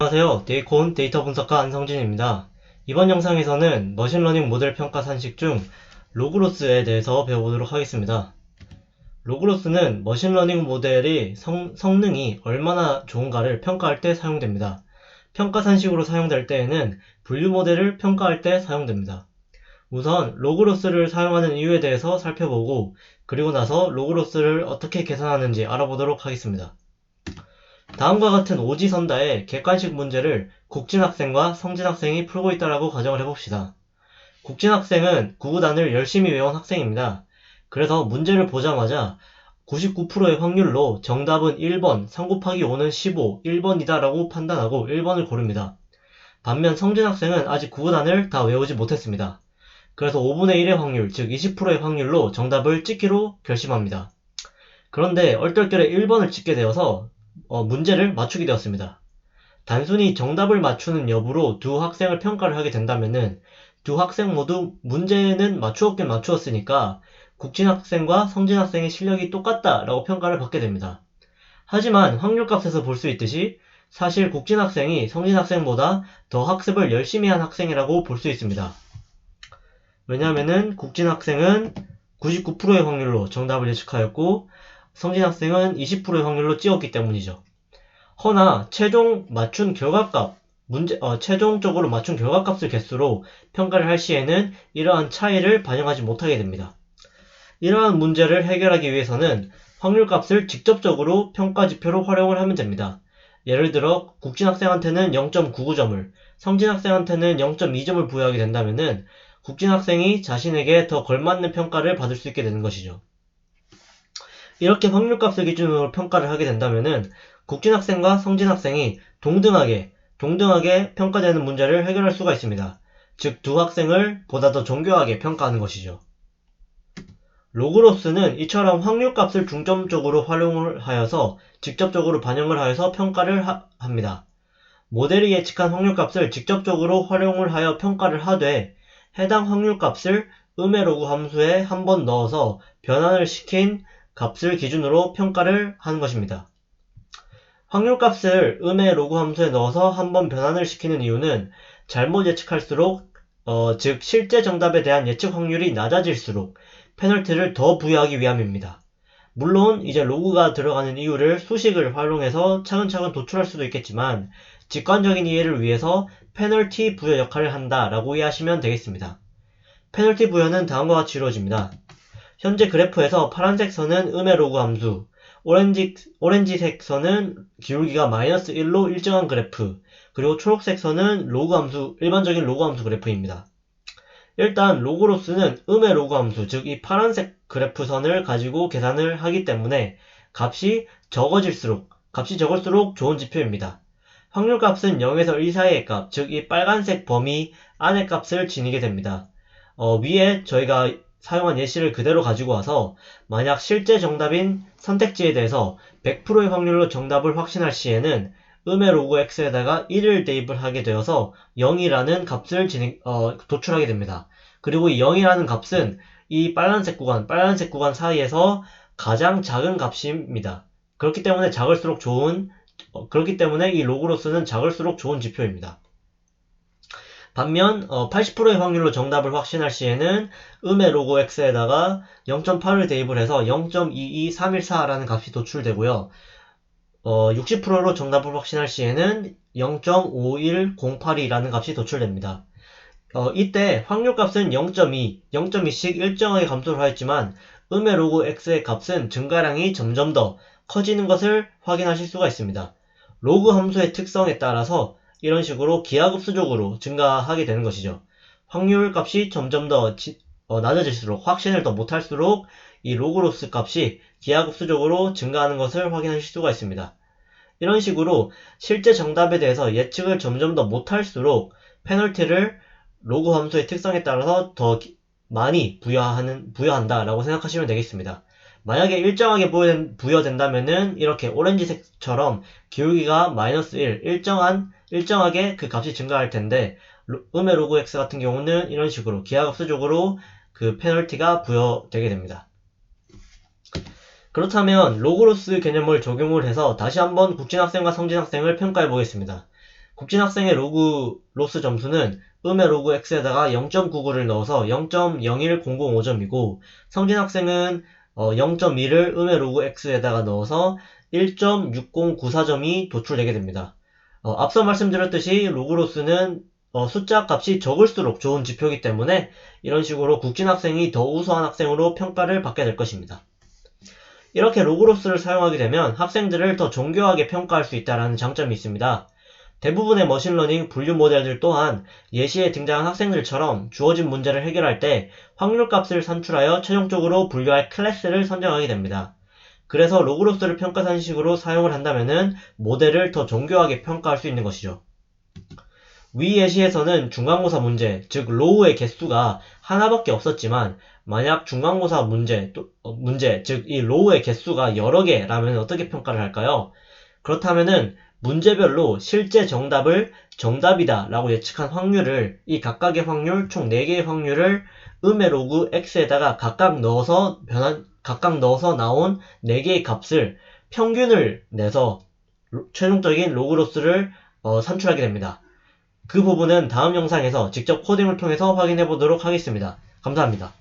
안녕하세요. 데이콘 데이터 분석가 안성진입니다. 이번 영상에서는 머신러닝 모델 평가 산식 중 로그로스에 대해서 배워보도록 하겠습니다. 로그로스는 머신러닝 모델의 성능이 얼마나 좋은가를 평가할 때 사용됩니다. 평가 산식으로 사용될 때에는 분류 모델을 평가할 때 사용됩니다. 우선 로그로스를 사용하는 이유에 대해서 살펴보고 그리고 나서 로그로스를 어떻게 계산하는지 알아보도록 하겠습니다. 다음과 같은 오지선다의 객관식 문제를 국진학생과 성진학생이 풀고 있다라고 가정을 해봅시다. 국진학생은 구구단을 열심히 외운 학생입니다. 그래서 문제를 보자마자 99%의 확률로 정답은 1번, 3 곱하기 5는 15, 1번이다 라고 판단하고 1번을 고릅니다. 반면 성진학생은 아직 구구단을 다 외우지 못했습니다. 그래서 5분의 1의 확률, 즉 20%의 확률로 정답을 찍기로 결심합니다. 그런데 얼떨결에 1번을 찍게 되어서 문제를 맞추게 되었습니다. 단순히 정답을 맞추는 여부로 두 학생을 평가를 하게 된다면은 두 학생 모두 문제는 맞추었긴 맞추었으니까 국진학생과 성진학생의 실력이 똑같다라고 평가를 받게 됩니다. 하지만 확률값에서 볼 수 있듯이 사실 국진학생이 성진학생보다 더 학습을 열심히 한 학생이라고 볼 수 있습니다. 왜냐하면은 국진학생은 99%의 확률로 정답을 예측하였고 성진학생은 20%의 확률로 찍었기 때문이죠. 허나 최종 맞춘 결과값, 최종적으로 맞춘 결과값을 개수로 평가를 할 시에는 이러한 차이를 반영하지 못하게 됩니다. 이러한 문제를 해결하기 위해서는 확률값을 직접적으로 평가지표로 활용을 하면 됩니다. 예를 들어 국진학생한테는 0.99점을, 성진학생한테는 0.2점을 부여하게 된다면은 국진학생이 자신에게 더 걸맞는 평가를 받을 수 있게 되는 것이죠. 이렇게 확률값을 기준으로 평가를 하게 된다면은 국진학생과 성진학생이 동등하게 평가되는 문제를 해결할 수가 있습니다. 즉, 두 학생을 보다 더 정교하게 평가하는 것이죠. 로그로스는 이처럼 확률값을 중점적으로 활용을 하여서 직접적으로 반영을 하여서 평가를 합니다. 모델이 예측한 확률값을 직접적으로 활용을 하여 평가를 하되 해당 확률값을 음의 로그 함수에 한번 넣어서 변환을 시킨 값을 기준으로 평가를 하는 것입니다. 확률값을 음의 로그 함수에 넣어서 한번 변환을 시키는 이유는 잘못 예측할수록 즉 실제 정답에 대한 예측 확률이 낮아질수록 페널티를 더 부여하기 위함입니다. 물론 이제 로그가 들어가는 이유를 수식을 활용해서 차근차근 도출할 수도 있겠지만 직관적인 이해를 위해서 페널티 부여 역할을 한다라고 이해하시면 되겠습니다. 페널티 부여는 다음과 같이 이루어집니다. 현재 그래프에서 파란색 선은 음의 로그 함수, 오렌지색 선은 기울기가 마이너스 1로 일정한 그래프, 그리고 초록색 선은 로그 함수, 일반적인 로그 함수 그래프입니다. 일단 로그로스는 음의 로그 함수, 즉 이 파란색 그래프 선을 가지고 계산을 하기 때문에 값이 적을수록 좋은 지표입니다. 확률값은 0에서 1 사이의 값, 즉 이 빨간색 범위 안의 값을 지니게 됩니다. 위에 저희가 사용한 예시를 그대로 가지고 와서 만약 실제 정답인 선택지에 대해서 100%의 확률로 정답을 확신할 시에는 음의 로그 x에다가 1을 대입을 하게 되어서 0이라는 값을 도출하게 됩니다. 그리고 이 0이라는 값은 이 빨간색 구간 사이에서 가장 작은 값입니다. 그렇기 때문에 그렇기 때문에 이 로그로스는 작을수록 좋은 지표입니다. 반면 80%의 확률로 정답을 확신할 시에는 음의 로그 x에다가 0.8을 대입을 해서 0.22314라는 값이 도출되고요. 60%로 정답을 확신할 시에는 0.51082라는 값이 도출됩니다. 이때 확률값은 0.2, 0.2씩 일정하게 감소를 하였지만 음의 로그 x의 값은 증가량이 점점 더 커지는 것을 확인하실 수가 있습니다. 로그 함수의 특성에 따라서 이런 식으로 기하급수적으로 증가하게 되는 것이죠. 확률값이 점점 더 낮아질수록 확신을 더 못할수록 이 로그로스 값이 기하급수적으로 증가하는 것을 확인하실 수가 있습니다. 이런 식으로 실제 정답에 대해서 예측을 점점 더 못할수록 페널티를 로그 함수의 특성에 따라서 더 많이 부여한다라고 생각하시면 되겠습니다. 만약에 일정하게 부여된다면은 이렇게 오렌지색처럼 기울기가 마이너스 1, 일정하게 그 값이 증가할 텐데 음의 로그 x 같은 경우는 이런 식으로 기하급수적으로 그 페널티가 부여되게 됩니다. 그렇다면 로그로스 개념을 적용을 해서 다시 한번 국진학생과 성진학생을 평가해 보겠습니다. 국진학생의 로그 로스 점수는 음의 로그 x에다가 0.99를 넣어서 0.01005점이고 성진학생은 0.2를 음의 로그 x에다가 넣어서 1.6094점이 도출되게 됩니다. 앞서 말씀드렸듯이 로그로스는 숫자 값이 적을수록 좋은 지표이기 때문에 이런 식으로 국진학생이 더 우수한 학생으로 평가를 받게 될 것입니다. 이렇게 로그로스를 사용하게 되면 학생들을 더 정교하게 평가할 수 있다는 장점이 있습니다. 대부분의 머신러닝 분류 모델들 또한 예시에 등장한 학생들처럼 주어진 문제를 해결할 때 확률값을 산출하여 최종적으로 분류할 클래스를 선정하게 됩니다. 그래서 로그로스를 평가 산식으로 사용을 한다면 모델을 더 정교하게 평가할 수 있는 것이죠. 위 예시에서는 중간고사 문제, 즉 로우의 개수가 하나밖에 없었지만 만약 중간고사 문제, 즉 이 로우의 개수가 여러 개라면 어떻게 평가를 할까요? 그렇다면은 문제별로 실제 정답을 정답이다 라고 예측한 확률을 이 각각의 확률, 총 4개의 확률을 음의 로그 x에다가 각각 넣어서 나온 4개의 값을 평균을 내서 최종적인 로그로스를 산출하게 됩니다. 그 부분은 다음 영상에서 직접 코딩을 통해서 확인해 보도록 하겠습니다. 감사합니다.